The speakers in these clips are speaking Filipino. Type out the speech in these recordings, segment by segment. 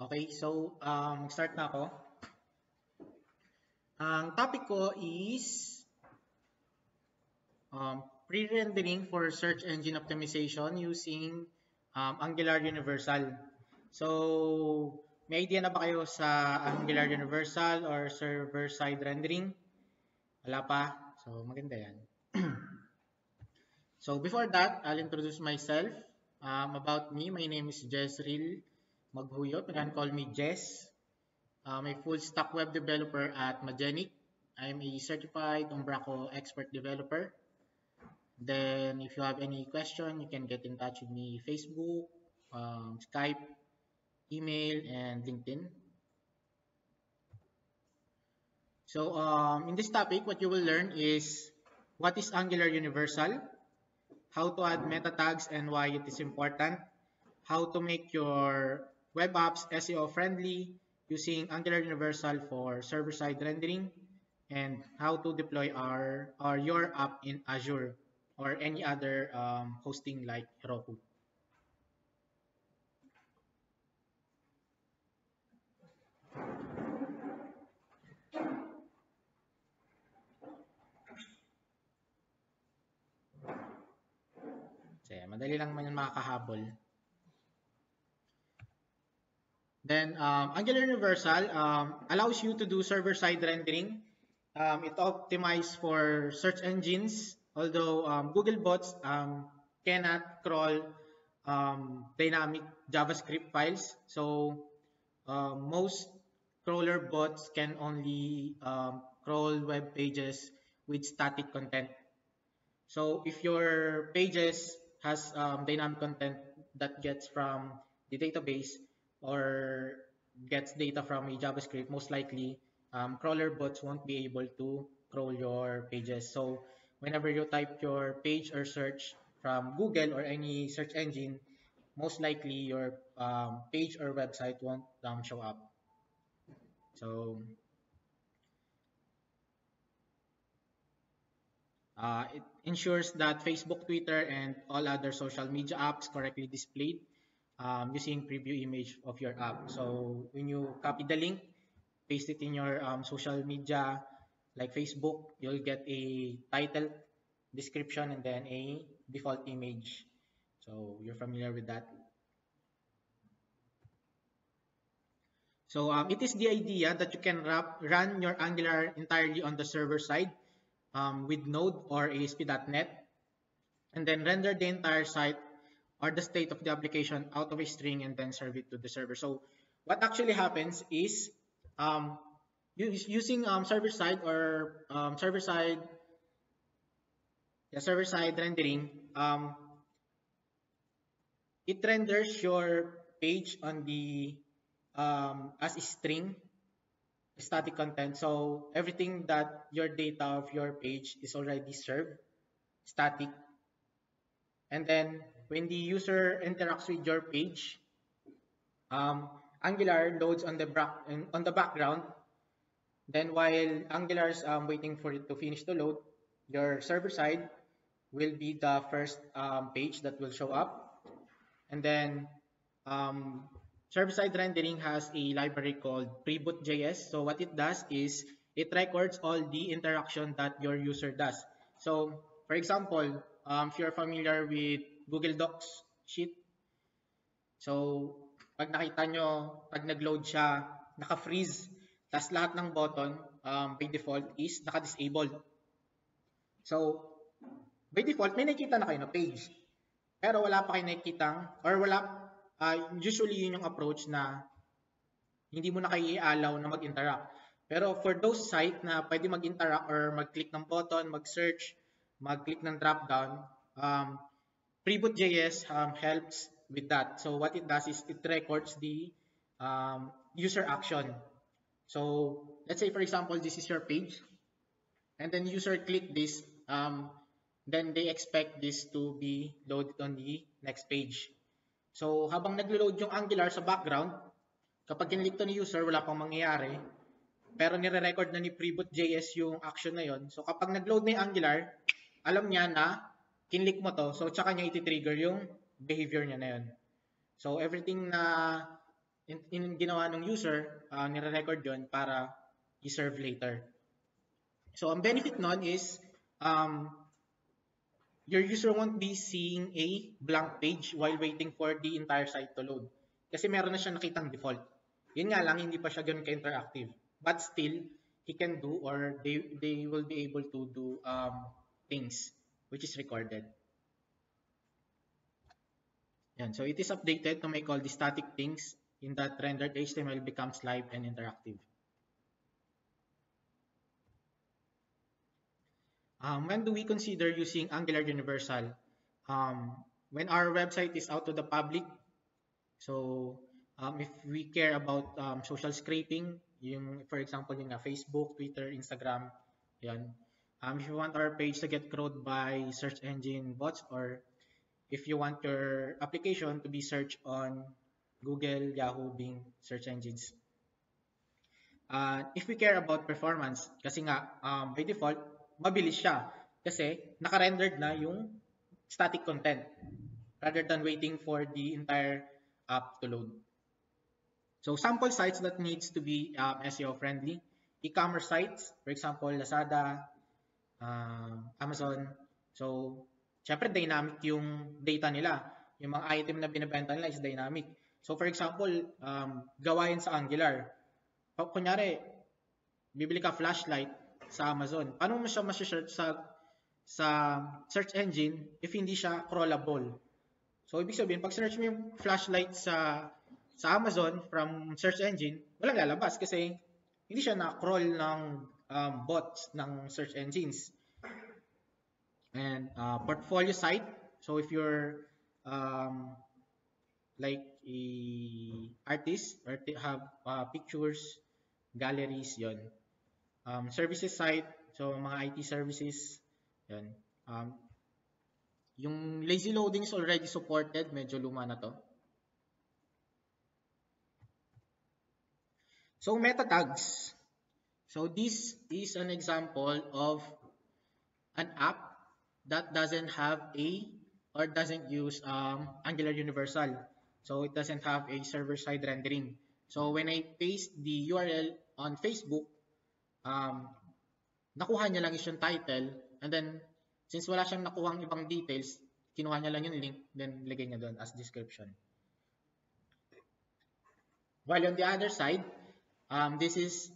Okay, so start na ako. Ang topic ko is pre-rendering for search engine optimization using Angular Universal. So, may idea na ba kayo sa Angular Universal or server-side rendering? Wala pa? So, maganda yan. So, before that, I'll introduce myself. About me, my name is Jezreel Maghuyot. You can call me Jess. I'm a full stack web developer at Magenic. I'm a certified Umbraco expert developer. Then, if you have any question, you can get in touch with me Facebook, Skype, email, and LinkedIn. So, in this topic, what you will learn is what is Angular Universal, how to add meta tags and why it is important, how to make your web apps SEO friendly using Angular Universal for server-side rendering, and how to deploy your app in Azure or any other hosting like Heroku. So, madali lang man yung makakahabol. Then, Angular Universal allows you to do server-side rendering. It optimizes for search engines, although Google bots cannot crawl dynamic JavaScript files. So, most crawler bots can only crawl web pages with static content. So if your pages has dynamic content that gets from the database or gets data from a JavaScript, most likely crawler bots won't be able to crawl your pages. So whenever you type your page or search from Google or any search engine, most likely your page or website won't show up. So it ensures that Facebook, Twitter, and all other social media apps correctly displayed using preview image of your app. So when you copy the link, paste it in your social media like Facebook, you'll get a title, description, and then a default image. So you're familiar with that. So it is the idea that you can run your Angular entirely on the server side with Node or ASP.NET, and then render the entire site or the state of the application out of a string and then serve it to the server. So what actually happens is um, using server side or server side rendering, it renders your page on the as a string static content. So everything that your data of your page is already served static. And then when the user interacts with your page, Angular loads on the background. Then while Angular is waiting for it to finish to load, your server side will be the first page that will show up. And then server-side rendering has a library called preboot.js. So what it does is It records all the interaction that your user does. So, for example, if you're familiar with Google Docs sheet, so pag nakita nyo, pag nag-load siya, naka-freeze, tas lahat ng button by default is naka-disabled. So, by default, may nakikita na kayo na page. Pero wala pa kayo nakikitang, or wala, usually yun yung approach na hindi mo na kayo i-allow na mag-interact. Pero for those site na pwede mag-interact or mag-click ng button, mag-search, mag-click ng drop-down, Preboot.js helps with that. So what it does is it records the user action. So let's say for example, this is your page, and then user click this, then they expect this to be loaded on the next page. So habang naglo-load yung Angular sa background, kapag kinlik to ni user, wala pang mangyayari. Pero nire-record na ni Preboot.js yung action na yon. So kapag nag-load na yung Angular, alam niya na kinlik mo to. So tsaka niya iti-trigger yung behavior niya na yon. So everything na ginawa ng user, nire-record yon para i-serve later. So ang benefit nun is your user won't be seeing a blank page while waiting for the entire site to load. Kasi meron na siya nakitang default. Yun nga lang, hindi pa siya ganun ka-interactive. But still, he can do, or they will be able to do things which is recorded. Yan. So it is updated to make all the static things in that rendered HTML becomes live and interactive. When do we consider using Angular Universal? When our website is out to the public. So if we care about social scraping, yung, for example, yung Facebook, Twitter, Instagram, yan. If you want our page to get crawled by search engine bots, or if you want your application to be searched on Google, Yahoo, Bing search engines. If we care about performance, kasi nga, by default, mabilis siya. Kasi naka-rendered na yung static content rather than waiting for the entire app to load. So sample sites that needs to be SEO friendly, e-commerce sites, for example, Lazada, Amazon. So, syempre dynamic yung data nila. Yung mga item na binibenta nila is dynamic. So, for example, gawain sa Angular. Kunyari, bibili ka flashlight sa Amazon. Paano mo siya ma-search sa search engine if hindi siya crawlable? So, ibig sabihin, pag search mo yung flashlight sa Amazon from search engine, walang lalabas kasi hindi siya na-crawl ng bots ng search engines. And portfolio site. So if you're like a artist or have pictures, galleries, yon. Services site. So mga IT services, yon. Yung lazy loading is already supported. Medyo luma na to. So meta tags. So this is an example of an app that doesn't have a, or doesn't use Angular Universal. So it doesn't have a server-side rendering. So when I paste the URL on Facebook, nakuha niya lang is yung title, and then since wala siyang nakuhang ibang details, kinuha niya lang yung link, then lagay niya doon as description. While on the other side, this is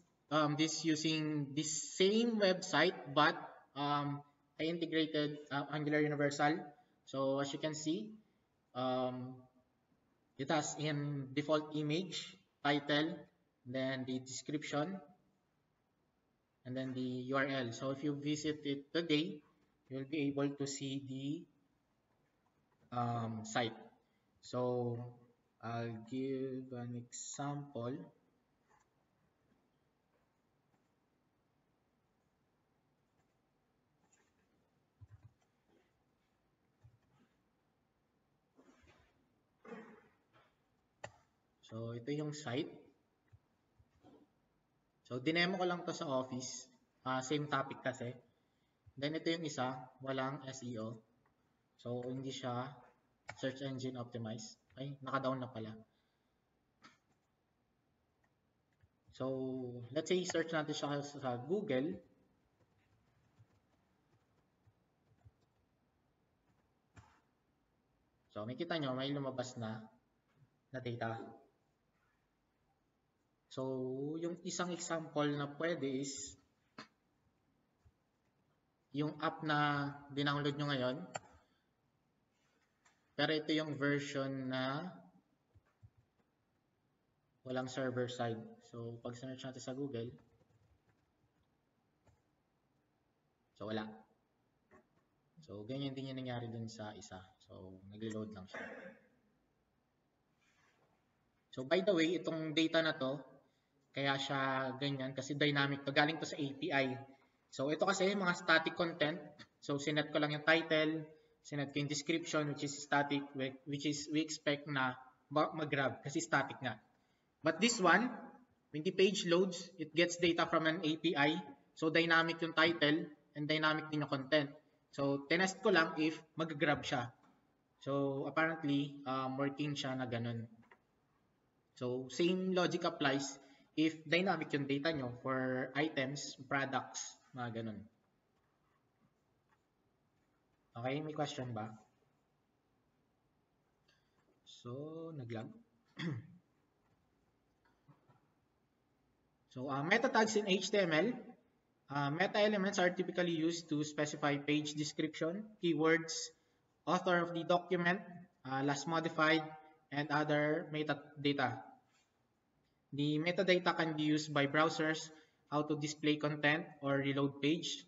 this using this same website, but I integrated Angular Universal. So as you can see, it has in default image, title, then the description, and then the URL. So if you visit it today, you'll be able to see the site. So I'll give an example. So ito yung site. So dinemo ko lang to sa office. Same topic kasi. Then ito yung isa, walang SEO. So hindi siya search engine optimized. Ay, naka-down na pala. So, let's say search natin siya sa Google. So, makita nyo, may lumabas na data. So, yung isang example na pwede is yung app na dinownload nyo ngayon. Pero ito yung version na walang server side. So, pag search natin sa Google, so wala. So, ganyan din yung nangyari dun sa isa. So, nag-reload lang siya. So, by the way, itong data na to, kaya siya ganyan kasi dynamic to. Galing to sa API. So, ito kasi mga static content. So, sinet ko lang yung title, sinet ko yung description, which is static, which is we expect na mag-grab kasi static nga. But this one, when the page loads, it gets data from an API. So, dynamic yung title and dynamic din yung content. So, tinest ko lang if mag-grab siya. So, apparently, working siya na ganun. So, same logic applies if dynamic yung data nyo for items, products, mga ganun. Okay, may question ba? So, naglag. So, meta tags in HTML. Meta elements are typically used to specify page description, keywords, author of the document, last modified, and other metadata. The metadata can be used by browsers how to display content or reload page,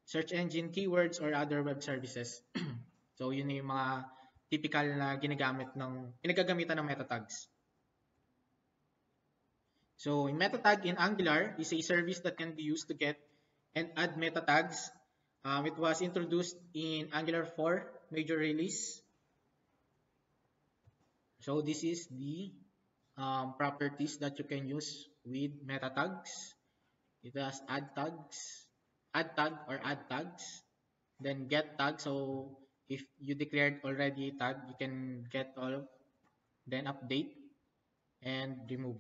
search engine keywords, or other web services. So, yun yung mga typical na pinagagamitan ng meta tags. So, meta tag in Angular is a service that can be used to get and add meta tags. It was introduced in Angular 4 major release. So, this is the properties that you can use with meta tags. It has add tag or add tags, then get tag. So, if you declared already a tag, you can get all, then update and remove.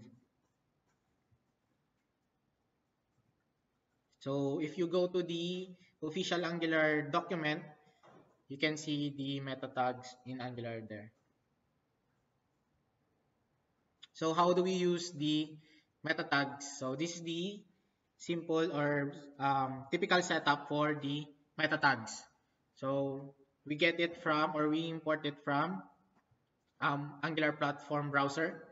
So, if you go to the official Angular document, you can see the meta tags in Angular there. So, how do we use the meta tags? So, this is the simple or typical setup for the meta tags. So, we get it from or we import it from Angular platform browser.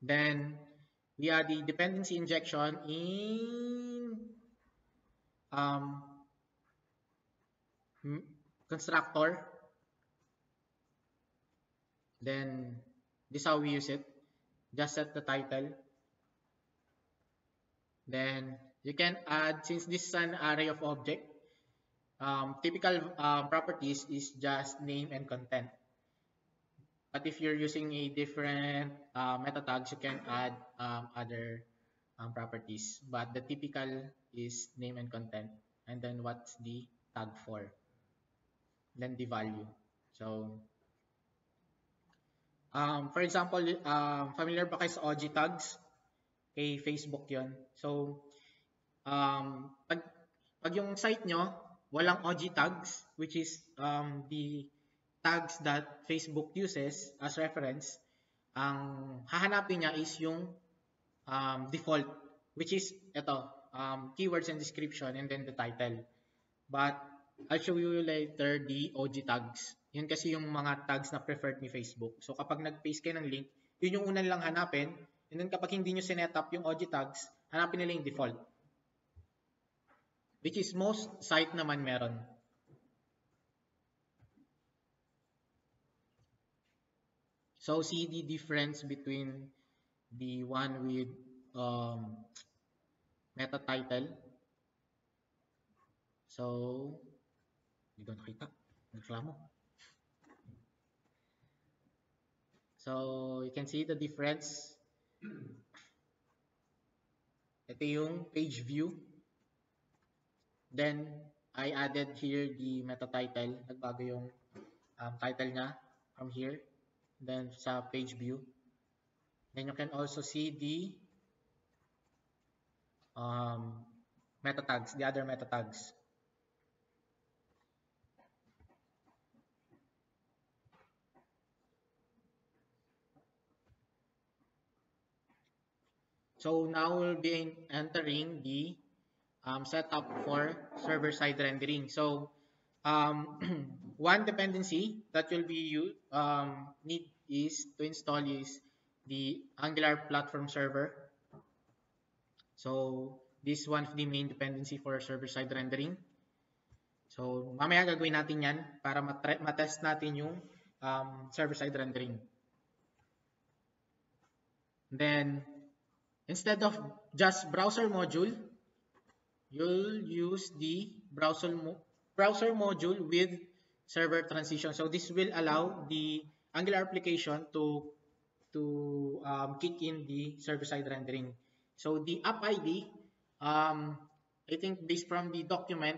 Then, we add the dependency injection in constructor. Then, this is how we use it. Just set the title. Then, you can add, since this is an array of object, typical properties is just name and content. But if you're using a different meta tags, you can add other properties. But the typical is name and content. And then what's the tag for? Then the value. So, for example, familiar ba kayo sa OG tags? Kay Facebook yon. So, pag yung site nyo, walang OG tags, which is the tags that Facebook uses as reference, ang hahanapin niya is yung default, which is ito, keywords and description, and then the title. But I'll show you later the OG tags. Yun kasi yung mga tags na preferred ni Facebook. So kapag nag-paste kayo ng link, yun yung unang lang hanapin. And then kapag hindi nyo sinet up yung OG tags, hanapin nila yung default. Which is most site naman meron. So see the difference between the one with meta title. So, hindi ko nakita. Nagreklamo. So, you can see the difference. Ito yung page view. Then, I added here the meta title. Nagbago yung title niya from here. Then, sa page view. Then you can also see the meta tags, the other meta tags. So now we'll be entering the setup for server-side rendering. So one dependency that you'll be need is to install is the Angular platform server. So this one of the main dependency for server-side rendering. So mamaya gagawin natin yan para matest natin yung server-side rendering. Then instead of just browser module, you'll use the browser module with server transition. So this will allow the Angular application to kick in the server-side rendering. So the app ID, I think based from the document,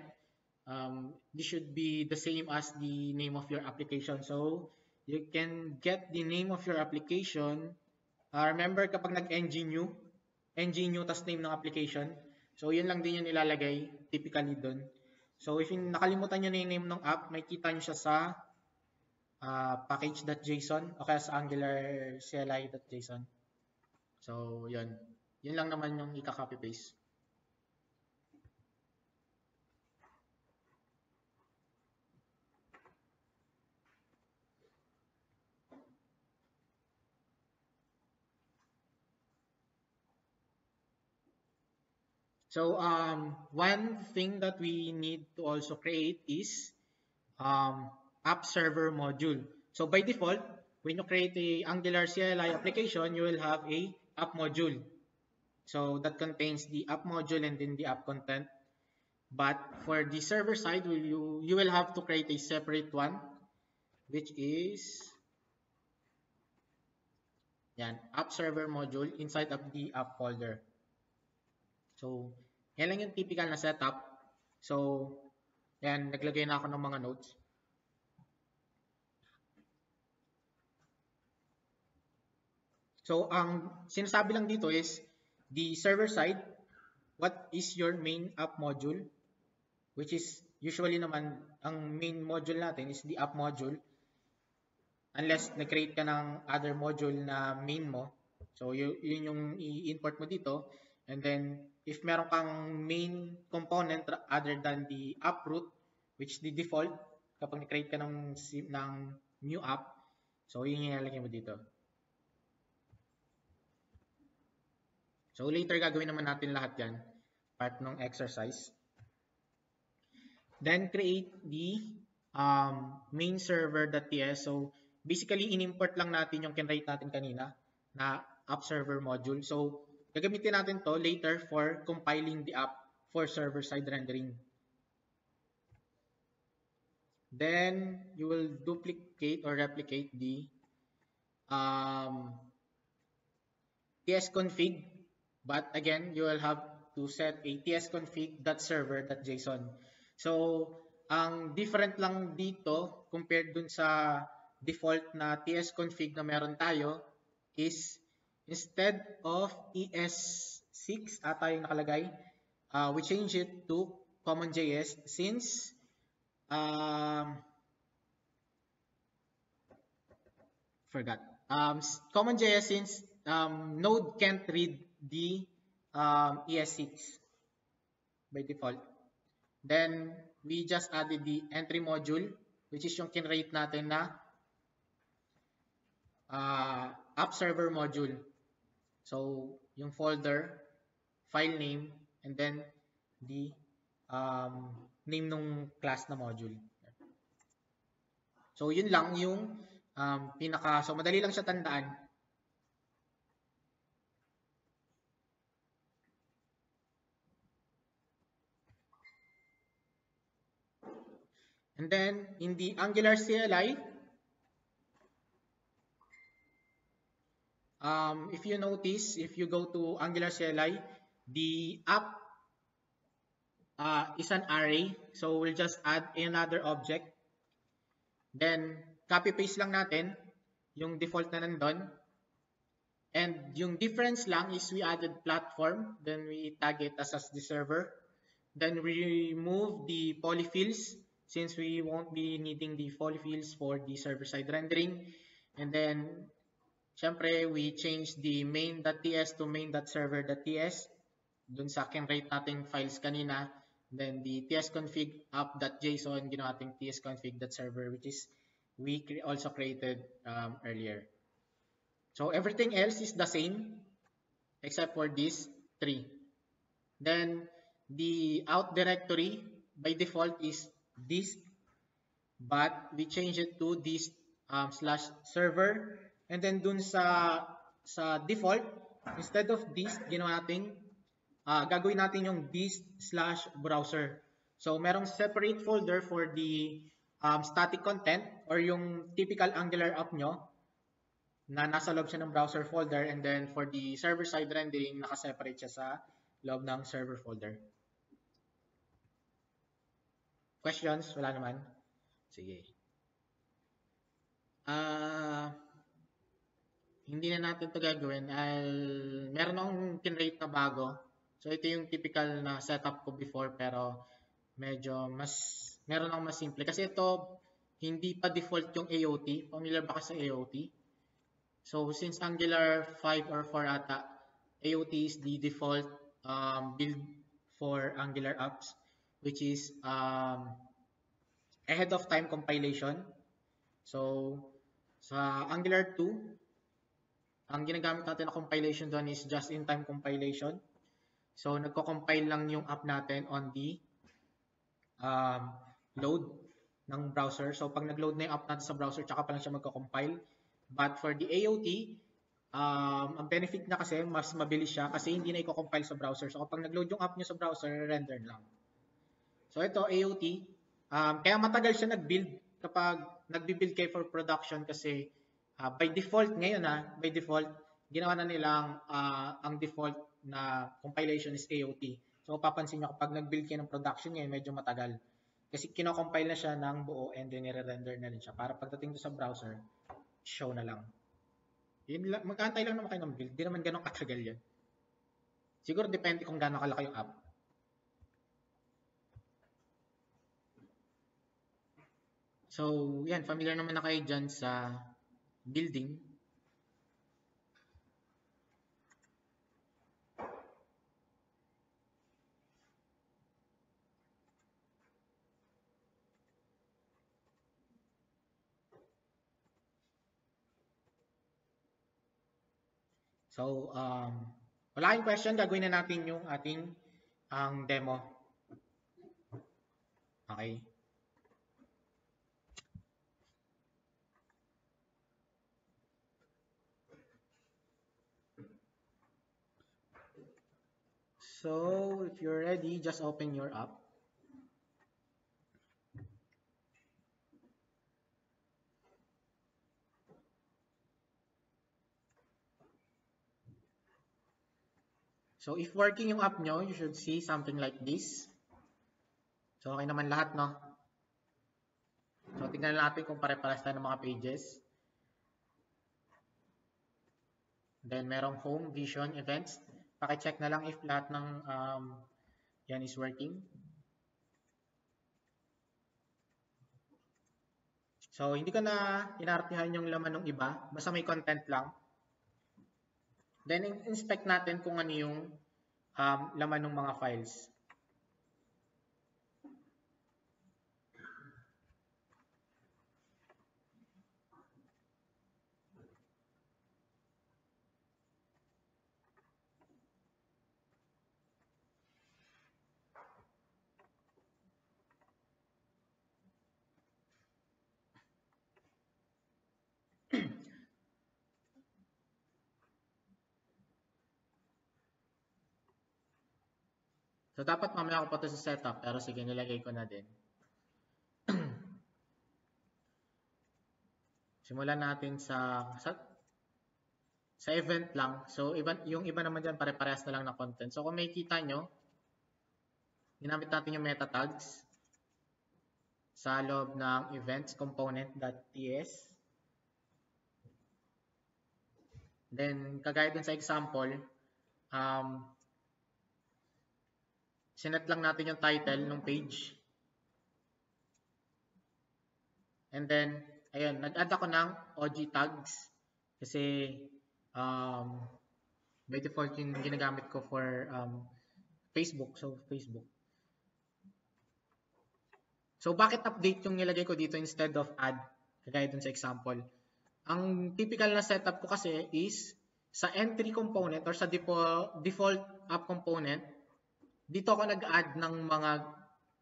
this should be the same as the name of your application. So you can get the name of your application. Remember kapag ng-ng new tas name ng application. So yun lang din yung nilalagay typically doon. So if nakalimutan nyo na yung name ng app, may kita nyo siya sa package.json o kaya sa Angular CLI.json. So yun. Yun lang naman yung ika-copy paste. So one thing that we need to also create is app server module. So by default, when you create a Angular CLI application, you will have a app module. So that contains the app module and then the app content. But for the server side, you will have to create a separate one, which is yan, app server module inside of the app folder. So, yan lang yung typical na setup. So, yan, naglagay na ako ng mga notes. So, ang sinasabi lang dito is, the server side, what is your main app module? Which is, usually naman, ang main module natin is the app module. Unless nag-create ka ng other module na main mo. So, yun yung i-import mo dito. And then, if meron kang main component other than the app root, which the default, kapag nag-create ka ng new app, so yun yung ilalagay mo dito. So, later gagawin naman natin lahat yan. Part ng exercise. Then, create the main server.ts. So, basically, in-import lang natin yung kinrate natin kanina na app server module. So, gagamitin natin to later for compiling the app for server-side rendering. Then, you will duplicate or replicate the tsconfig. But again, you will have to set a tsconfig.server.json. So, ang different lang dito compared dun sa default na tsconfig na meron tayo is instead of ES6 ata yung nakalagay, we change it to CommonJS since CommonJS since Node can't read the ES6 by default. Then, we just added the entry module, which is yung kinrate natin na app server module. So, yung folder, file name, and then the name ng class na module. So, yun lang yung so madali lang siya tandaan. And then, in the Angular CLI, if you notice, if you go to Angular CLI, the app is an array. So, we'll just add another object. Then, copy-paste lang natin yung default na nandun. And yung difference lang is we added platform, then we tag it as the server. Then we remove the polyfills since we won't be needing the polyfills for the server-side rendering. And then, syempre, we change the main.ts to main.server.ts. Dun sa rate nating files kanina. Then the tsconfig app.json, ginawa nating tsconfig.server, which is we also created earlier. So everything else is the same except for these three. Then the out directory by default is this, but we change it to this slash server. And then dun sa default, instead of this, ginawa natin, gagawin natin yung this slash browser. So merong separate folder for the static content or yung typical Angular app nyo na nasa loob siya ng browser folder, and then for the server-side rendering, nakaseparate siya sa loob ng server folder. Questions? Wala naman? Sige. Hindi na natin ito gagawin. Meron akong kinrate na bago. So ito yung typical na setup ko before, pero medyo meron akong mas simple. Kasi ito, hindi pa default yung AOT. Familiar ba ka sa AOT? So since Angular 5 or 4 ata, AOT is the default build for Angular apps, which is ahead of time compilation. So sa Angular 2, ang ginagamit natin na compilation doon is just-in-time compilation. So nagko-compile lang yung app natin on the load ng browser. So pag nag-load na yung app natin sa browser, tsaka pa lang siya magko-compile. But for the AOT, ang benefit na kasi, mas mabilis siya kasi hindi na i-compile sa browser. So kapag nag-load yung app nyo sa browser, render lang. So ito, AOT, kaya matagal siya nag-build kapag nag-build kayo for production kasi by default ngayon by default, ginawa na nilang ang default na compilation is AOT. So papansin nyo kapag nag-build kayo ng production ngayon, medyo matagal. Kasi kino-compile na siya ng buo and then i-render na rin siya para pagdating sa browser, show na lang. Mag-antay lang naman kayo ng build. Di naman ganun katagal yan. Siguro depende kung gano'n kalaki yung app. So, yan. Familiar naman na kayo dyan sa building. So, wala kayong question. Gagawin na natin yung ating demo. Okay. So, if you're ready, just open your app. So, if working yung app nyo, you should see something like this. So, okay naman lahat, no? So, tingnan natin kung pare-pares tayo ng mga pages. Then, merong home, vision, events. Paki-check na lang if lahat ng yan is working. So, hindi ko na inartihan yung laman ng iba. Basta may content lang. Then, inspect natin kung ano yung laman ng mga files. So, dapat mamaya ko pa ito sa setup, pero sige, nilagay ko na din. Simulan natin sa event lang. So, yung iba naman dyan, pare-parehas na lang na content. So, kung makikita nyo, ginamit natin yung meta tags sa loob ng events component.ts. Then, kagaya dun sa example, sinet lang natin yung title ng page. And then, ayun, nag-add ako ng OG tags kasi by default yung ginagamit ko for Facebook. So, Facebook. So, bakit update yung nilagay ko dito instead of add? Kagaya dun sa example. Ang typical na setup ko kasi is sa entry component or sa default app component, dito ako nag-add ng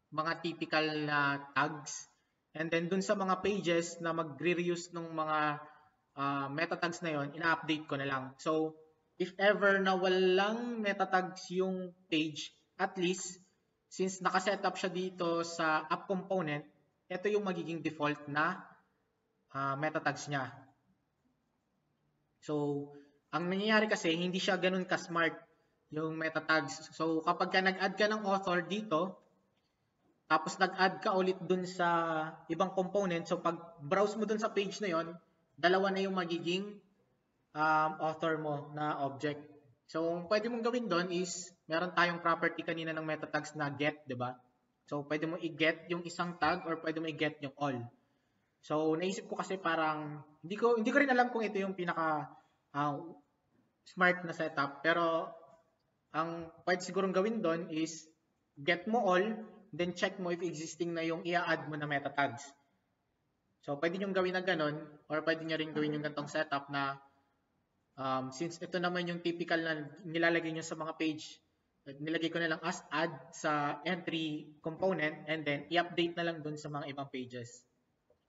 mga typical na tags. And then dun sa mga pages na magre-reuse ng mga meta tags na yon, ina-update ko na lang. So, if ever na walang meta tags yung page, at least, since nakasetup siya dito sa app component, ito yung magiging default na meta tags niya. So, ang nangyayari kasi, hindi siya ganun ka-smart yung meta tags. So, kapag ka nag-add ka ng author dito, tapos nag-add ka ulit dun sa ibang component, so pag browse mo dun sa page na yon, dalawa na yung magiging author mo na object. So, pwede mong gawin doon is, meron tayong property kanina ng meta tags na get, di ba? So, pwede mo i-get yung isang tag or pwede mo i-get yung all. So, naisip ko kasi parang, hindi ko rin alam kung ito yung pinaka smart na setup, pero ang pwede sigurong gawin doon is, get mo all, then check mo if existing na yung i-add mo na meta tags. So, pwede nyo gawin na ganun, or pwede nyo rin gawin yung ganitong setup na since ito naman yung typical na nilalagay nyo sa mga page, nilagay ko na lang as add sa entry component and then i-update na lang dun sa mga ibang pages.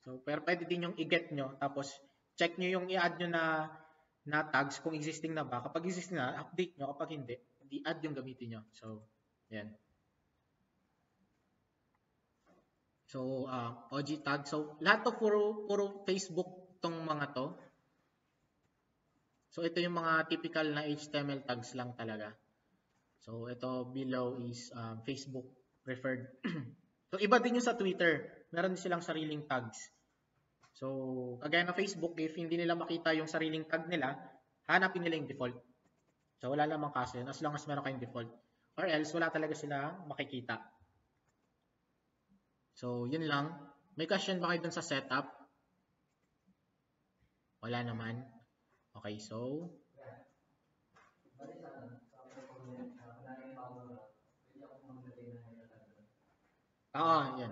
So, pero pwede din yung i-get nyo, tapos check nyo yung i-add nyo na tags kung existing na ba. Kapag existing na, update nyo. Kapag hindi, i-add yung gamitin nyo. So, yan. So, OG tag. So, lahat to puro Facebook tong mga to. So, ito yung mga typical na HTML tags lang talaga. So, ito below is Facebook preferred. So, iba din yung sa Twitter. Meron silang sariling tags. So, kagaya na Facebook, if hindi nila makita yung sariling tag nila, hanapin nila yung default. So, wala namang kaso yun as long as meron kayong default. Or else, wala talaga sila makikita. So, yun lang. May question ba kayo dun sa setup? Wala naman. Okay, so. Yan.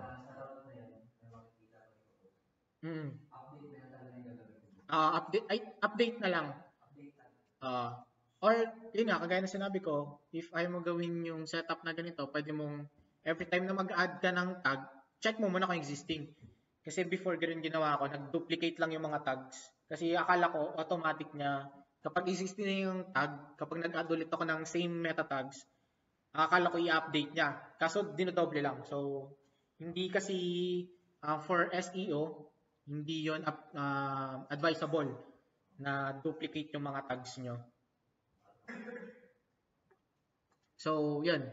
Update na lang. Or, yun nga, kagaya na sinabi ko, if ayaw mo gawin yung setup na ganito, pwede mong, every time na mag-add ka ng tag, check mo muna kung existing. Kasi before ganun ginawa ko, nag-duplicate lang yung mga tags. Kasi akala ko, automatic niya, kapag existing na yung tag, kapag nag-add ulit ako ng same meta tags, akala ko i-update niya. Kaso, dinodoble lang. So, hindi kasi for SEO, hindi yon advisable na duplicate yung mga tags nyo. So, yun.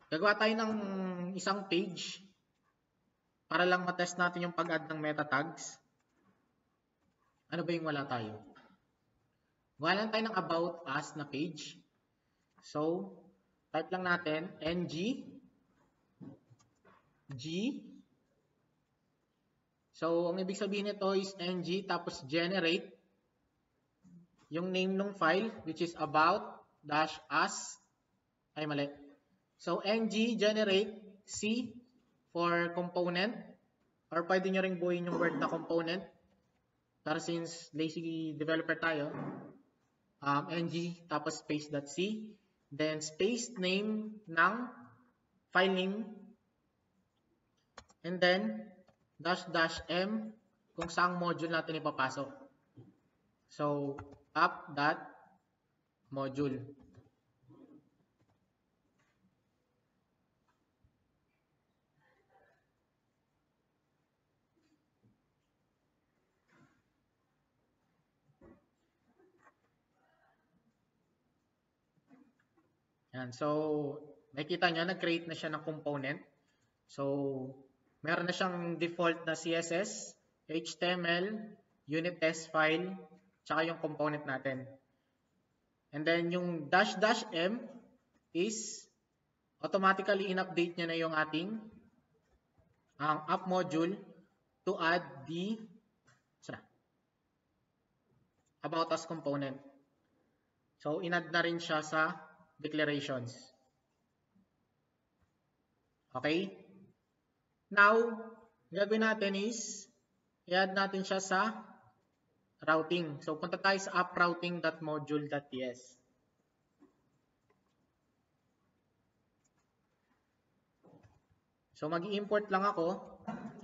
Gagawa tayo ng isang page para lang matest natin yung pag-add ng meta tags. Ano ba yung wala tayo? Gawa lang tayo ng about us na page. So, type lang natin ng g. So, ang ibig sabihin nito is ng tapos generate yung name ng file which is about-us. Ay, mali. So, ng generate C for component or pwede nyo ring buuin yung word na component. Pero since lazy developer tayo, ng tapos space.c, then space name ng file name, and then --m kung saang module natin ipapasok. So, app.module. Yan. So, nakikita nyo, nag-create na siya ng component. So, meron na siyang default na CSS, HTML, unit test file, tsaka yung component natin. And then yung dash dash M is automatically in-update niya na yung ating app module to add the about us component. So, in-add na rin siya sa declarations. Okay? Now, gagawin natin is i-add natin siya sa routing. So, punta tayo sa approuting.module.ts. So, mag-i-import lang ako.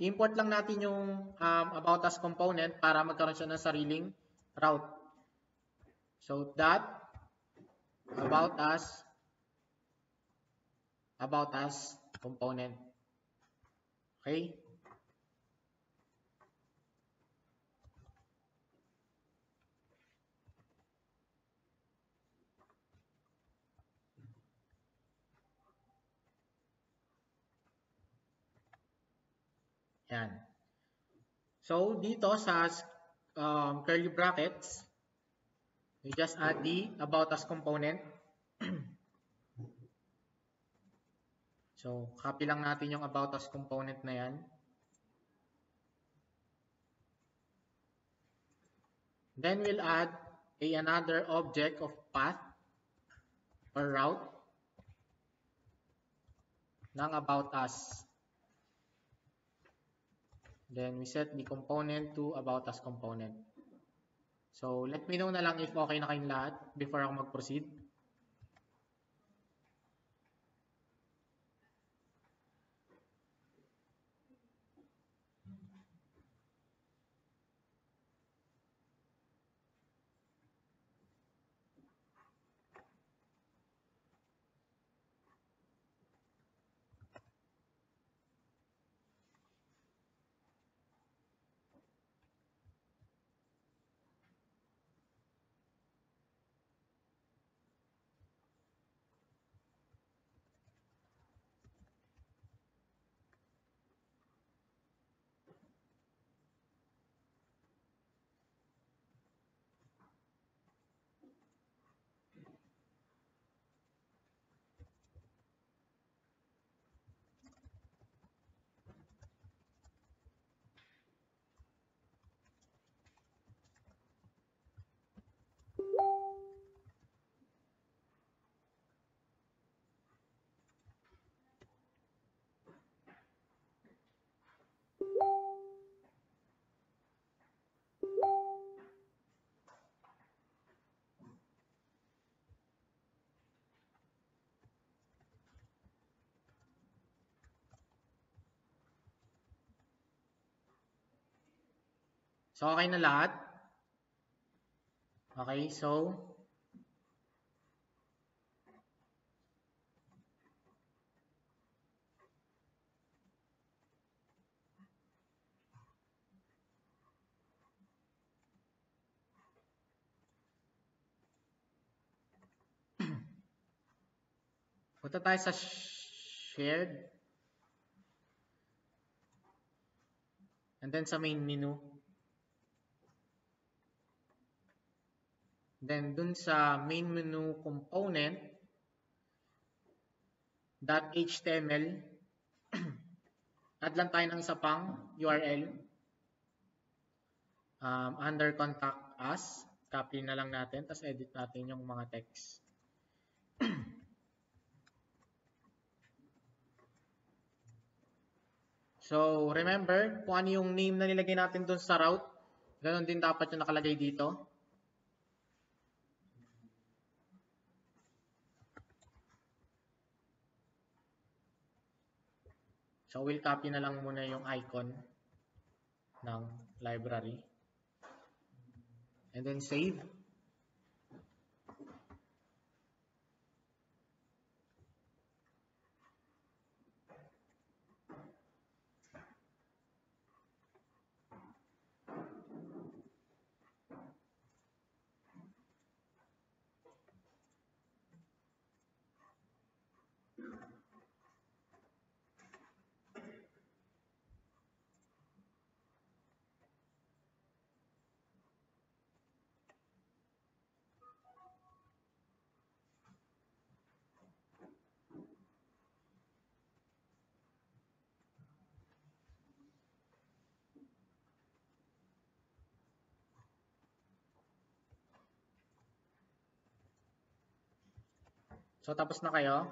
I-import lang natin yung about us component para magkaroon siya ng sariling route. So, that about us component. Okay? Yan. So, dito sa curly brackets, we just add the about us component. So, copy lang natin yung about us component na yan. Then, we'll add another object of path or route ng about us. Then, we set the component to about us component. So, let me know na lang if okay na kayong lahat before ako mag-proceed. So, okay na lahat? Okay, so, punta tayo sa shared. And then sa main menu. Then dun sa main menu component .html add lang tayo ng isa pang URL under contact us. Copy na lang natin, tapos edit natin yung mga text. So, remember, kung ano yung name na nilagay natin dun sa route, ganun din dapat yung nakalagay dito. So, we'll copy na lang muna yung icon ng library. And then save. So, tapos na kayo?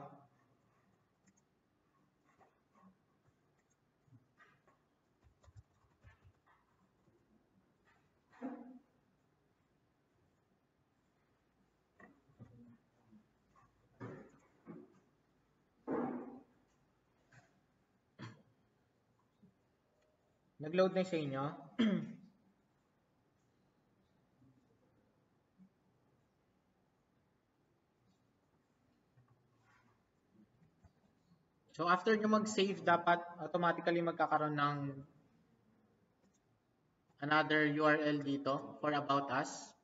Nag-load na sa inyo? So, after nyo mag-save, dapat automatically magkakaroon ng another URL dito for About Us.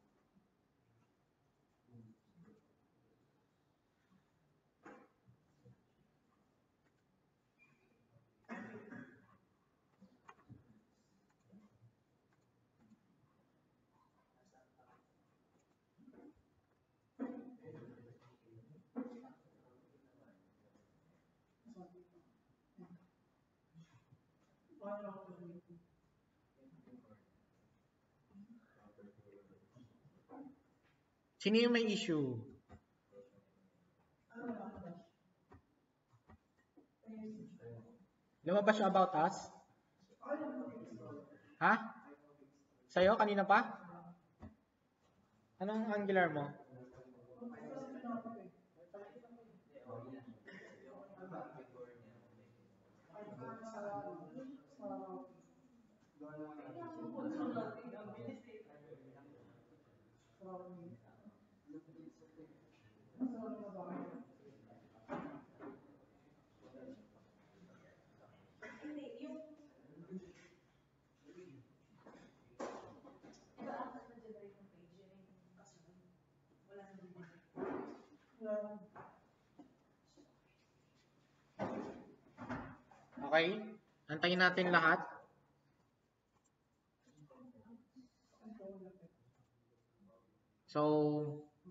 Sino yung may issue? Lumabas siya About Us? Ha? Sa'yo? Kanina pa? Anong Angular mo? Okay? Antayin natin lahat. So,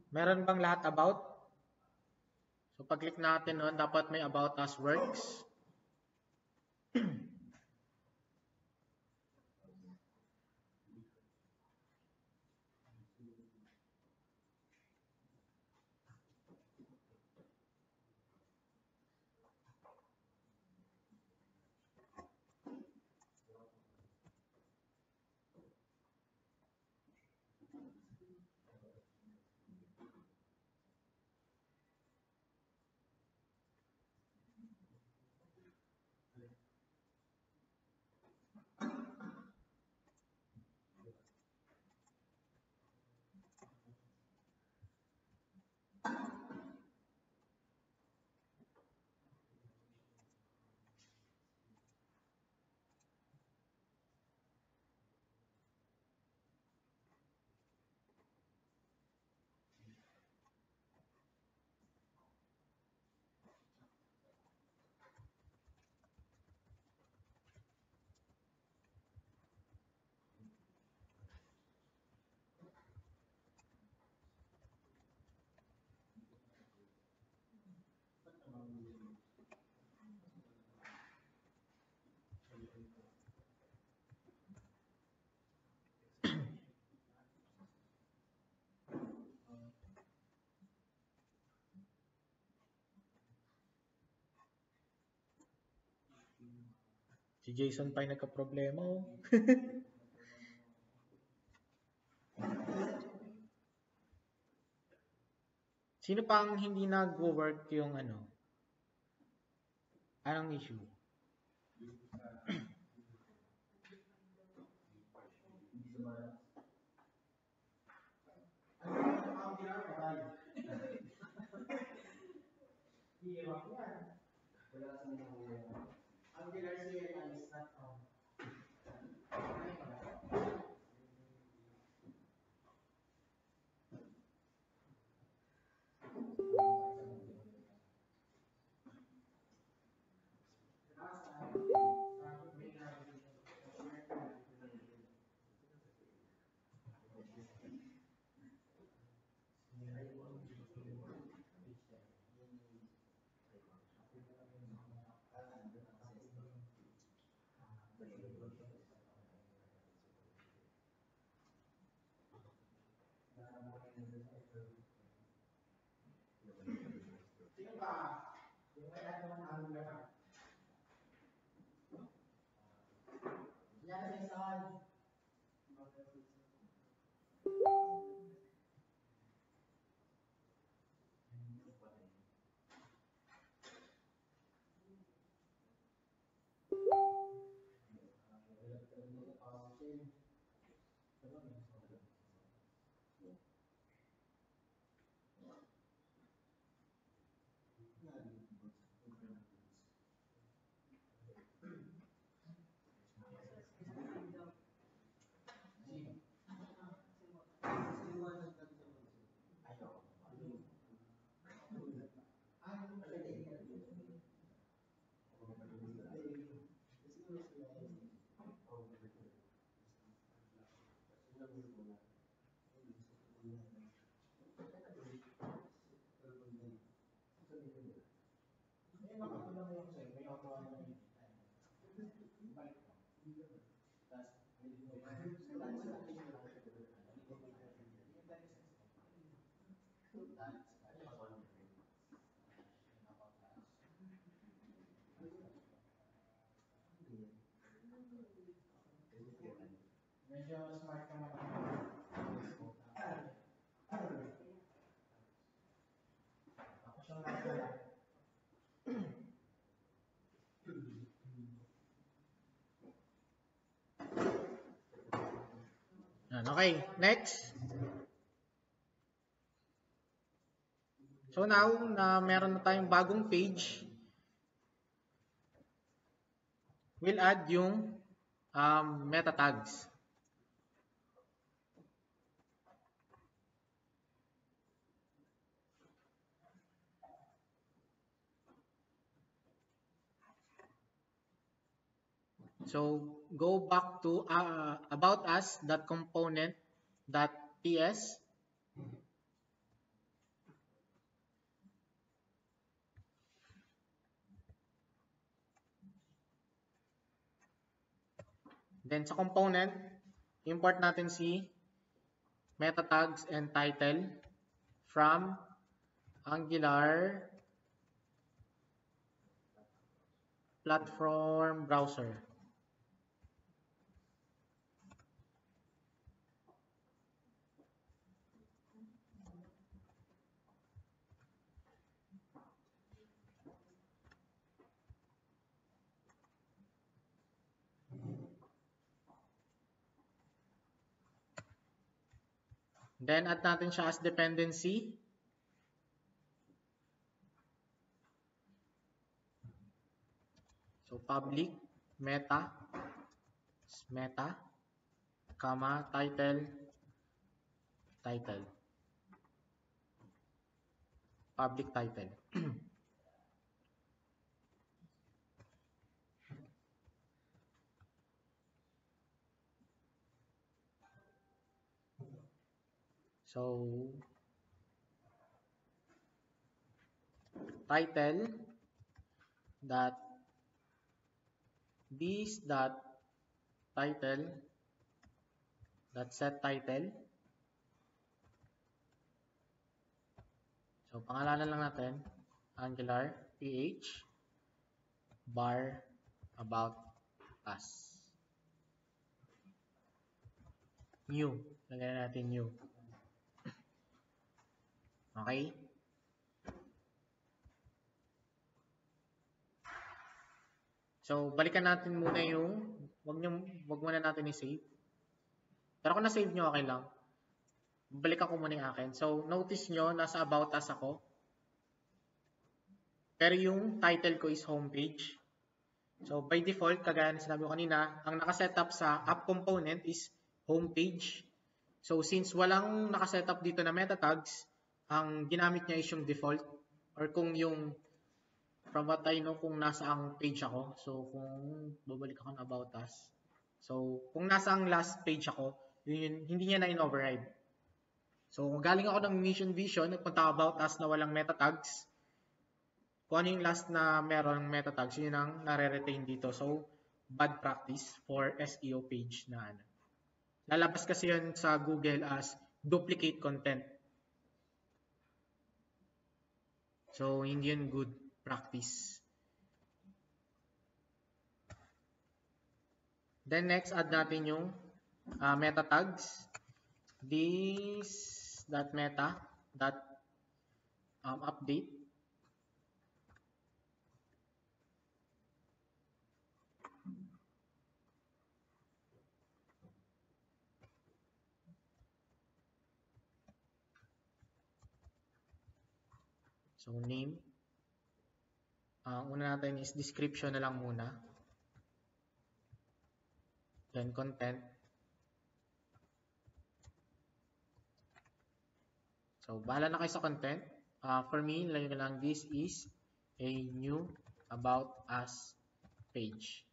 meron bang lahat about? So, pag-click natin nun, dapat may About Us works. Si Jason pa yung nagka-problema. Oh. Sino pang hindi nag-work yung ano? Anong issue? Okay, next. So now na meron na tayong bagong page, we'll add yung meta tags. So go back to about us.component.ts. Then sa component, import natin si meta tags and title from Angular platform browser. Then add natin siya as dependency. So public meta, comma, title, public title. So title dot this dot title dot set title. So pangalanan lang natin AngularPH bar about us. New. Lagyan natin new. Okay? So balikan natin muna yung wag muna natin i-save. Pero kung na-save nyo, okay lang. Balikan ko muna yung akin. So notice nyo, nasa about us ako. Pero yung title ko is homepage. So by default, kagaya na sinabi ko kanina, ang nakasetup sa app component is homepage. So since walang nakasetup dito na meta tags, ang ginamit niya is yung default or kung yung from what I know kung nasa ang page ako. So kung babalik ako ng about us. So kung nasa ang last page ako, yun, hindi niya na in-override. So kung galing ako ng mission vision, nagpunta ako about us na walang meta tags, kung ano yung last na meron meta tags, yun ang nare-retain dito. So, bad practice for SEO page na ano. Lalabas kasi yun sa Google as duplicate content. So, hindi yun good practice. Then next, add natin yung meta tags. This dot meta dot update. So name. Una natin is description na lang muna. Then content. So bahala na kayo sa content. For me, lagyan ko lang this is a new about us page.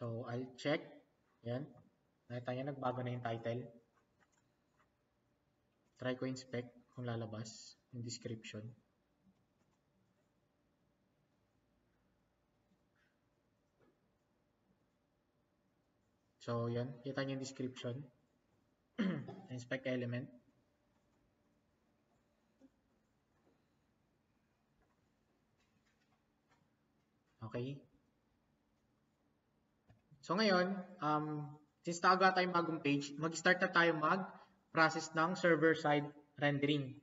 So I'll check. Yan. Nakita nyo, nagbago na yung title. Try ko inspect kung lalabas yung description. So yan, kita nyo yung description. Inspect element. Okay. So ngayon, since nagawa tayong bagong page, mag-start na tayo mag-process ng server-side rendering.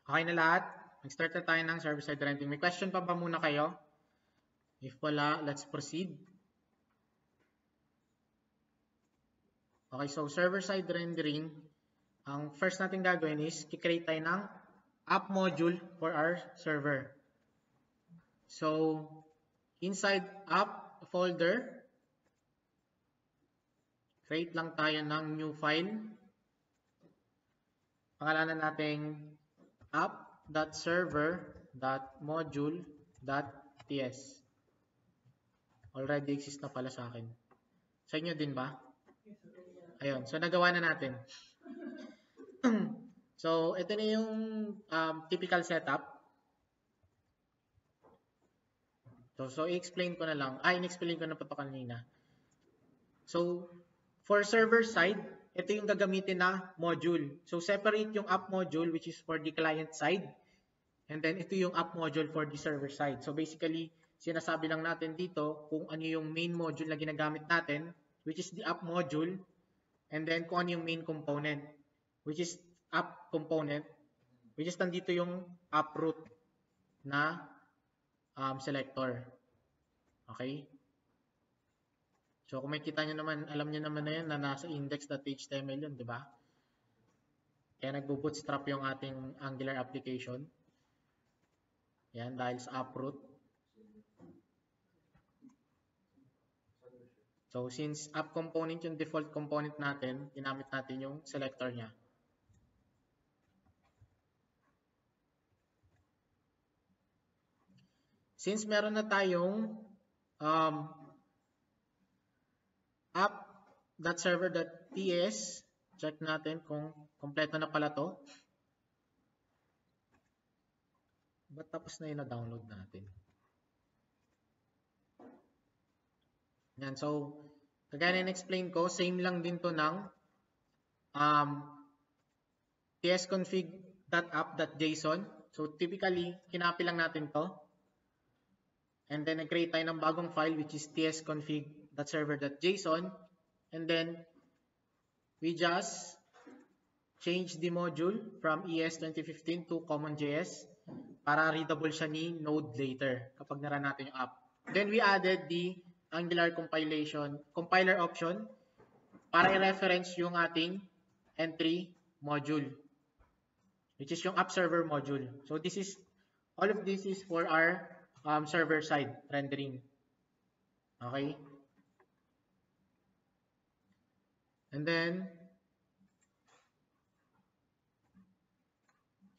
Okay na lahat? Mag-start na tayo ng server-side rendering. May question pa ba muna kayo? If wala, let's proceed. Okay, so server-side rendering, ang first natin gagawin is kikreate tayo ng app module for our server. So, inside app folder, create lang tayo ng new file. Pangalanan natin app.server.module.ts. Already exist na pala sa akin. Sa inyo din ba? Ayun, so nagawa na natin. So, ito na yung typical setup. So i-explain ko na lang. In-explain ko na pa ito kanina. So, for server side, ito yung gagamitin na module. So, separate yung app module which is for the client side. And then, ito yung app module for the server side. So, basically, sinasabi lang natin dito kung ano yung main module na ginagamit natin, which is the app module. And then, kung ano yung main component, which is app component, which is nandito yung app root na selector. Okay? So, kung makikita nyo naman, alam nyo naman na yan na nasa index.html yun, di ba? Kaya nagbo-bootstrap yung ating Angular application. Yan, dahil sa uproot. So, since app component yung default component natin, ginamit natin yung selector niya. Since meron na tayong app.server.ts, check natin kung kompleto na pala to. Ba't tapos na yung na-download natin? Yan, so, kagaya na explain ko, same lang din to ng tsconfig.app.json. So typically, kinopy lang natin to. And then nag-create tayo ng bagong file which is tsconfig.server.json. And then we just change the module from ES 2015 to CommonJS para readable siya ni Node later kapag na-run natin yung app. Then we added the Angular compiler option para i-reference yung ating entry module, which is yung app server module. So all of this is for our server side rendering. Okay? And then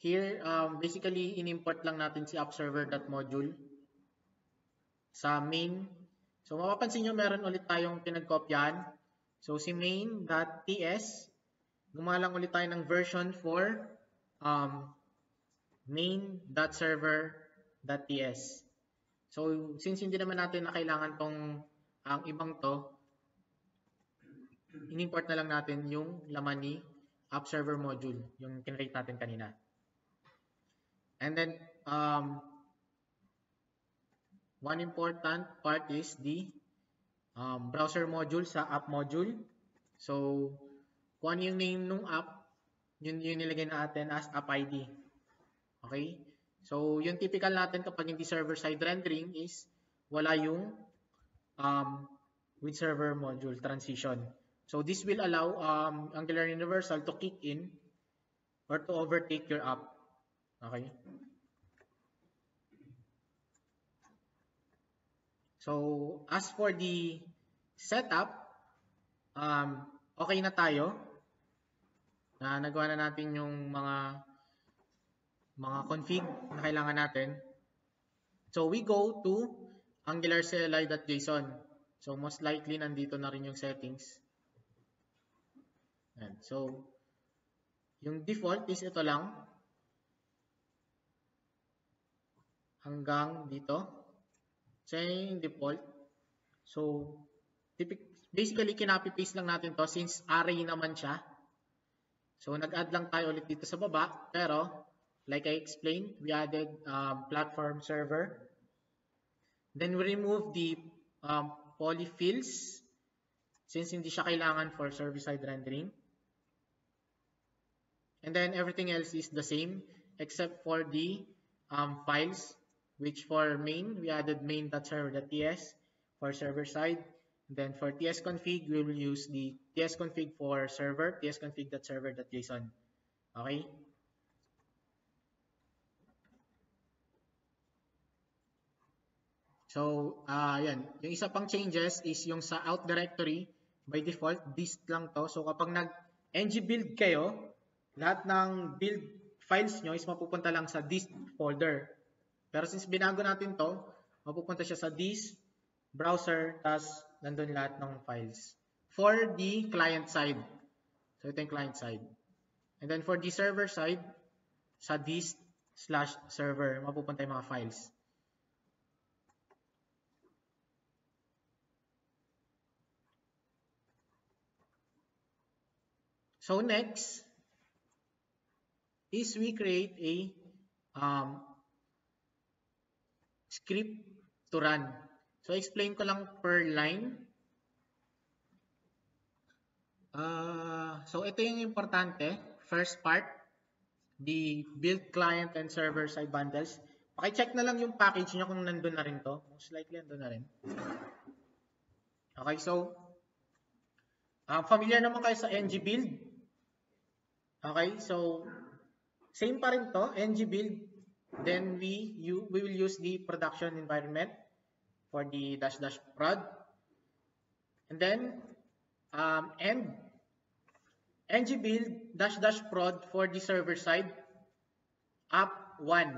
here, basically in-import lang natin si appserver.module sa main. So mapapansin nyo meron ulit tayong pinagkopyahan. So si main.ts, gumawa lang ulit tayo ng version for main.server.ts. So since hindi naman natin na kailangan tong ang ibang to, in-import na lang natin yung laman ni app server module, yung kinrate natin kanina. And then one important part is the browser module sa app module. So kung ano yung name ng app, yun yung nilagay natin as app ID. Okay? So yung typical natin kapag hindi server-side rendering is wala yung with server module transition. So this will allow Angular Universal to kick in or to overtake your app. Okay? So as for the setup, okay na tayo. Nagawa na natin yung mga config na kailangan natin. So we go to Angular CLI.json. So most likely nandito na rin yung settings. And so yung default is ito lang hanggang dito. So yung default. So basically kinopy paste lang natin to since array naman siya. So nag-add lang tayo ulit dito sa baba, pero like I explained, we added platform server. Then we remove the polyfills since hindi siya kailangan for server-side rendering. And then everything else is the same except for the files, which for main, we added main.server.ts for server-side. Then for tsconfig, we will use the tsconfig for server, tsconfig.server.json. Okay? So, yan. Yung isa pang changes is yung sa out directory, by default, dist lang to. So, kapag nag-ng-build kayo, lahat ng build files nyo is mapupunta lang sa dist folder. Pero since binago natin to, mapupunta siya sa dist, browser, tas nandun lahat ng files. For the client side. So, ito yung client side. And then for the server side, sa dist/server, mapupunta yung mga files. So next is we create a script to run. So explain ko lang per line. So ito yung importante. First part, the build client and server side bundles. Paki-check na lang yung package nyo kung nandun na rin to. Most likely nandun na rin. Okay, so familiar naman kayo sa ng-build. Okay, so same pa rin to, ng-build. Then we will use the production environment for the --prod. And then ng-build --prod for the server side app1.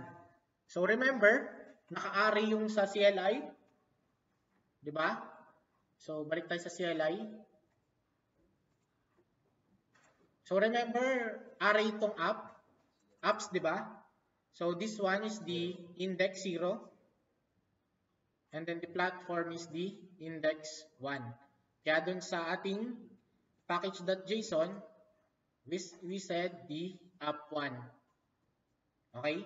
So remember, naka-array yung sa CLI, di ba? So balik tayo sa CLI. So remember, array itong apps, di ba? So this one is the index 0. And then the platform is the index 1. Kaya dun sa ating package.json, we said the app1. Okay?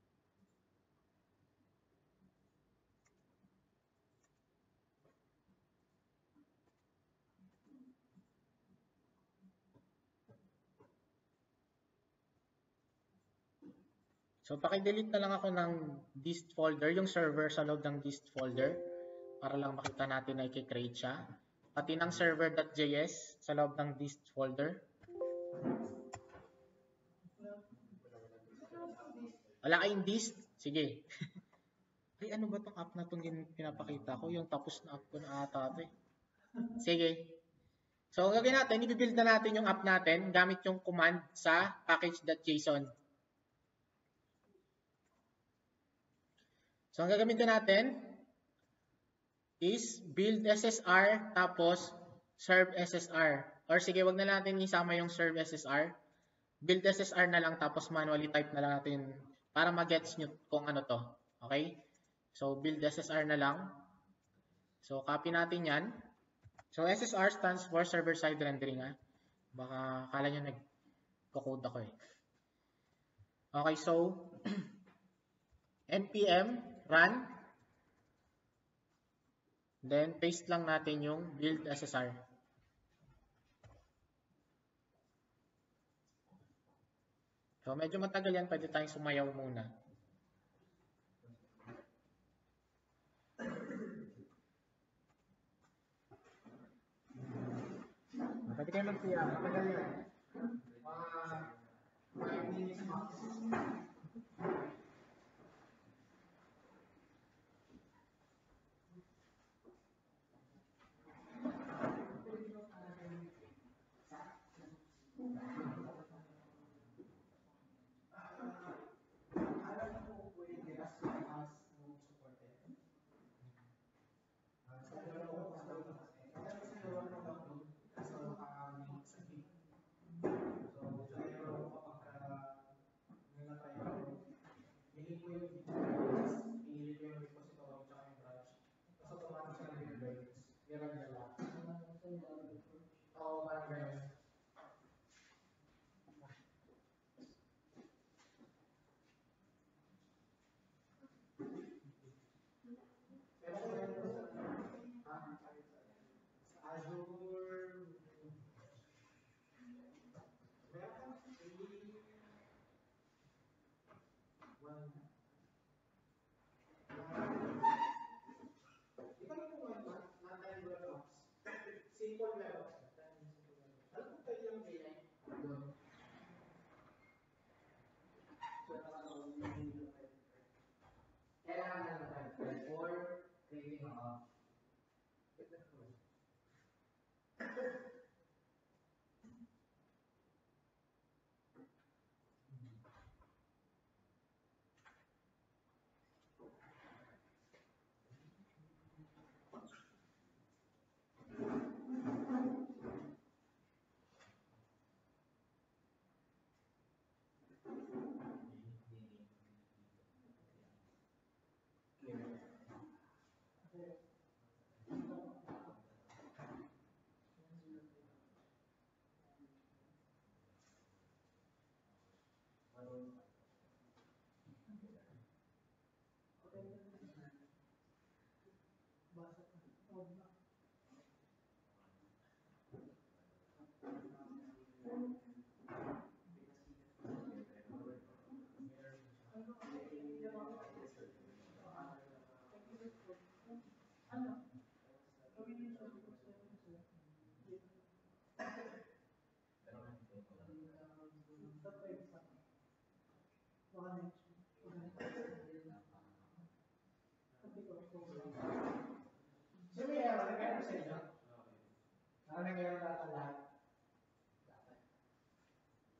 So, paki-delete na lang ako ng dist folder, yung server sa loob ng dist folder, para lang makita natin na i-create siya. Pati ng server.js sa loob ng dist folder. Wala kayong dist? Sige. Ay, ano ba tong app na tong pinapakita ko? Yung tapos na app ko na ata ito eh. Sige. So, ang gagawin natin, i-build na natin yung app natin gamit yung command sa package.json. So, ang gagamitin natin is build SSR tapos serve SSR. Or sige, wag na natin isama yung serve SSR. Build SSR na lang tapos manually type na lang natin para ma-gets nyo kung ano to. Okay? So, build SSR na lang. So, copy natin yan. So, SSR stands for server-side rendering. Baka kala nyo nag-code ako eh. Okay, so, npm run. Then, paste lang natin yung build SSR. So, medyo matagal yan. Pwede tayong sumayaw muna. Pwede kayo mag-siya. Matagal yan. Mga 5 minutes max.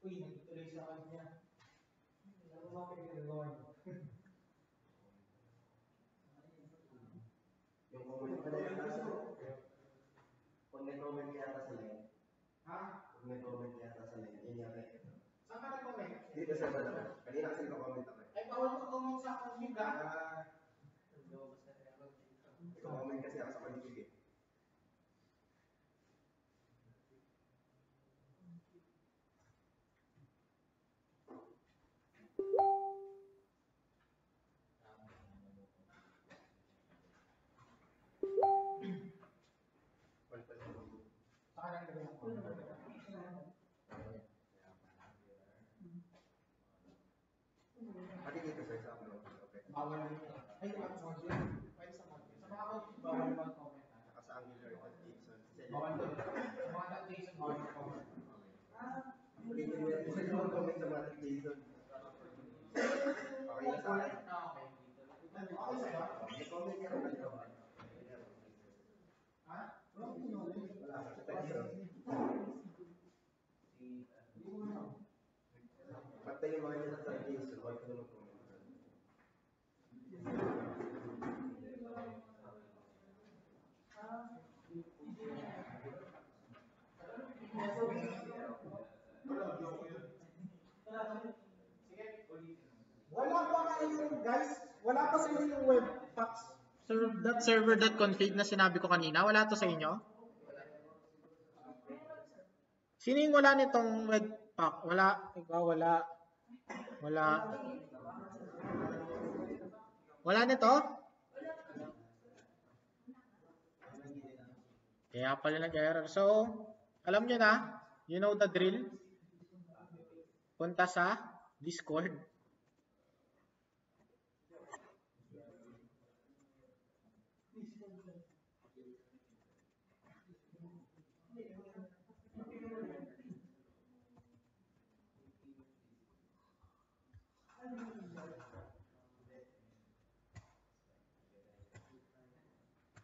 Uy, nagtuloy sa kanya. Ano ba pinagawa niyo? Yung comment ko na yata kung nag-comment yata sa line. Ha? Kung nag-comment yata sa line, yun yata. Saan ka nag-comment? Dito sa baba. Kanina kasi nag-comment ako. Ay, bawal mag-comment sa config ha? Nag-comment kasi ako sa config eh. Pati bawal ay app module. Pwede sa module. Sa mga module, bawal mag-comment. Saka sa Angular.json. Bawal doon. Sa mga .json, bawal mag-comment. Isa naman comment sa mga JSON. Okay na sa akin. Okay. Okay sa'yo? May comment ka naman ito. Ha? Wala. Sa text. Patay yung mga nila sa JSON. Huwag ka naman comment. Wala pa ngayon, guys. Wala pa sa inyo yung webpack server.config na sinabi ko kanina. Wala to sa inyo? Sino yung wala nitong webpack? Wala. Ikaw, wala. Wala. Wala nito? Kaya pala nag-error. So, alam nyo na, you know the drill. Punta sa Discord.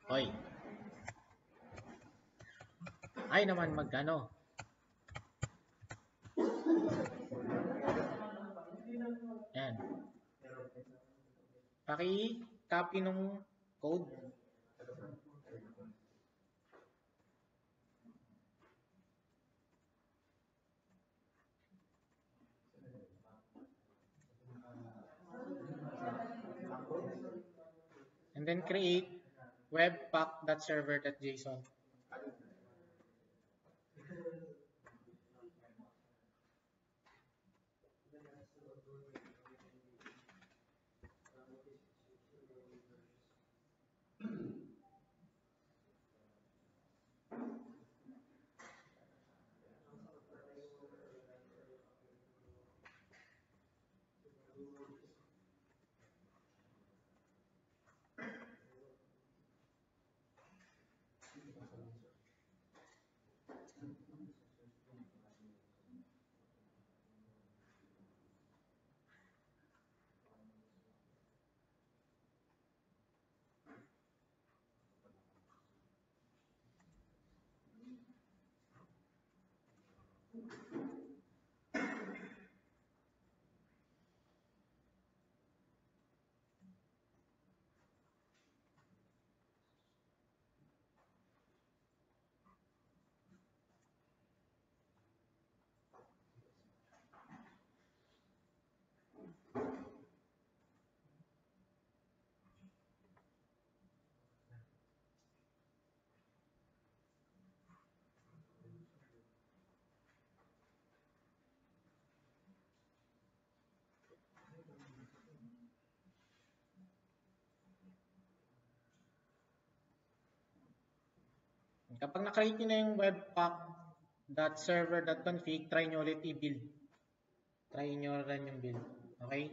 Hoy. Ay naman magkano. Yan. Paki-copy nung code. And then create webpack.server.json. Kapag na-create nyo na yung webpack.server.config, try nyo ulit i-build. Try nyo rin yung build. Okay?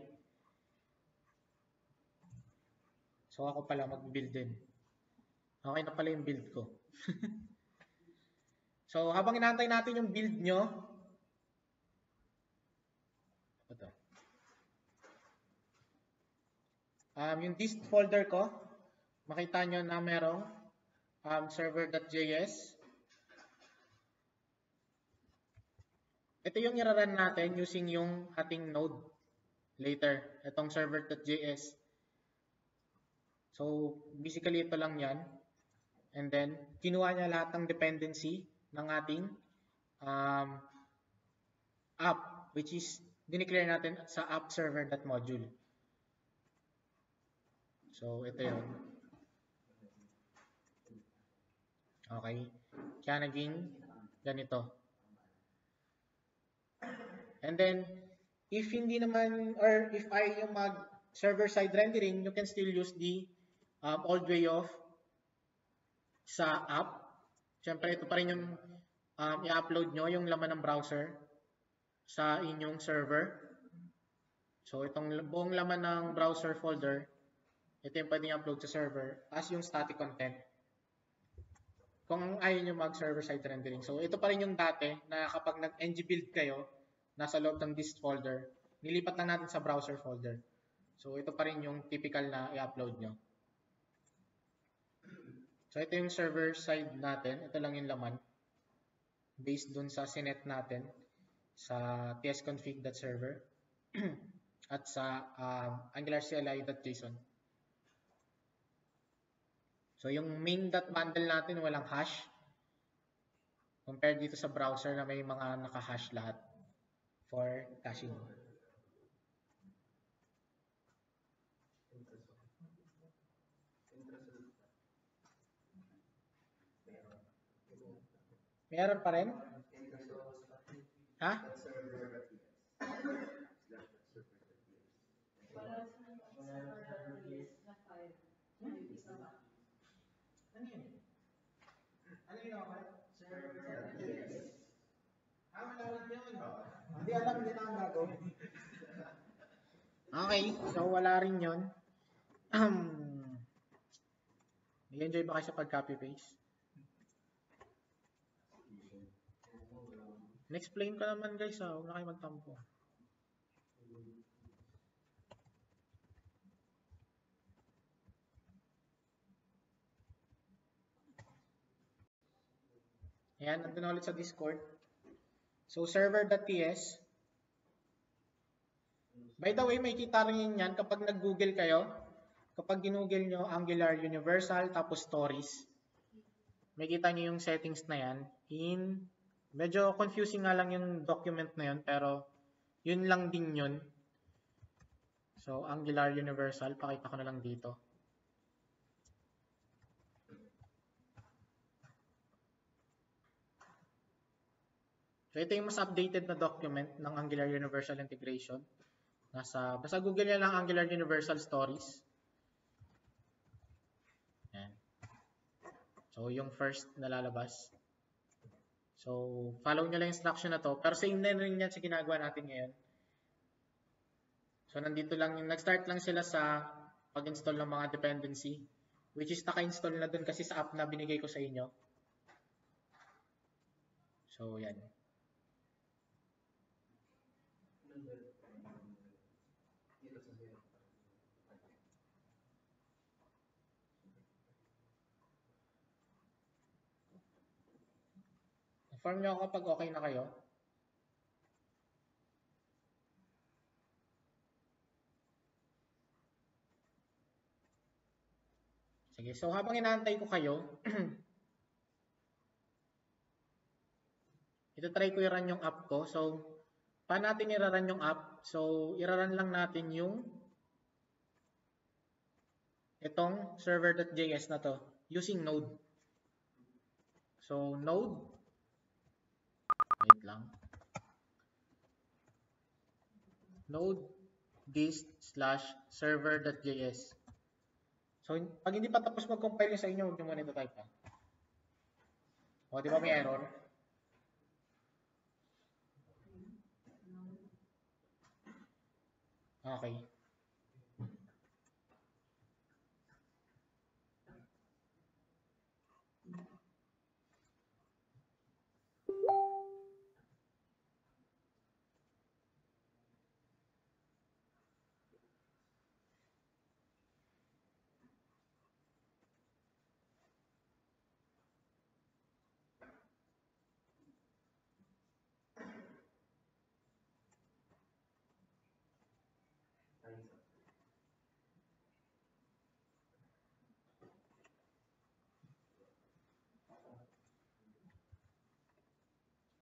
So ako pala mag-build din. Okay na pala yung build ko. So habang inaantay natin yung build nyo, ito. Yung dist folder ko, makita nyo na merong server.js. Ito yung i-run natin using yung ating node later. Itong server.js. So, basically ito lang yan. And then, kinuha niya lahat ng dependency ng ating app, which is dineclare natin sa app server.module. So, ito yun. Okay. Kaya naging ganito. And then, if hindi naman, or if ay yung mag server-side rendering, you can still use the old way of sa app. Siyempre, ito pa rin yung i-upload nyo, yung laman ng browser sa inyong server. So, itong buong laman ng browser folder, ito yung pwedeng upload sa server as yung static content. Kung ayaw nyo mag server-side rendering. So, ito pa rin yung dati na kapag nag-ng build kayo, nasa loob ng dist folder, nilipat lang natin sa browser folder. So, ito pa rin yung typical na i-upload nyo. So, ito yung server side natin. Ito lang yung laman. Based dun sa sinet natin sa tsconfig.server at sa angularcli.json. So, yung main.bundle natin walang hash. Compared dito sa browser na may mga naka-hash lahat for caching. Meron pa rin? Ha? Ano yun ako? Malawag yun. Hindi alam, hindi na ang gagawin. Okay, so wala rin yun. Nag-enjoy ba kayo sa pag-copy paste? Na-explain ko naman guys, huwag na kayo magtampo. Ayan, nandun ulit sa Discord. So, server.ts. By the way, may kita rin yan kapag nag-google kayo. Kapag ginugol nyo Angular Universal tapos Stories, may kita nyo yung settings na yan. Medyo confusing nga lang yung document na yun, pero yun lang din yun. So, Angular Universal, pakita ko na lang dito. So, ito yung mas updated na document ng Angular Universal Integration. Basta Google nyo lang Angular Universal Stories. Yan. So, yung first na lalabas. So, follow nyo lang yung instruction na to. Pero same na rin yan sa ginagawa natin ngayon. So, nandito lang, nag-start lang sila sa pag-install ng mga dependency. Which is naka-install na dun kasi sa app na binigay ko sa inyo. So, yan. Inform nyo ako kapag okay na kayo. Sige, so habang inaantay ko kayo, ito try ko i-run yung app ko. So, paano natin i-run yung app? So, i-run lang natin yung itong server.js na to using Node. So, Node, wait lang. Node dist/server.js. So, pag hindi pa tapos mag-compile sa inyo, huwag nyo muna ito type ha. O, di ba may error? Okay.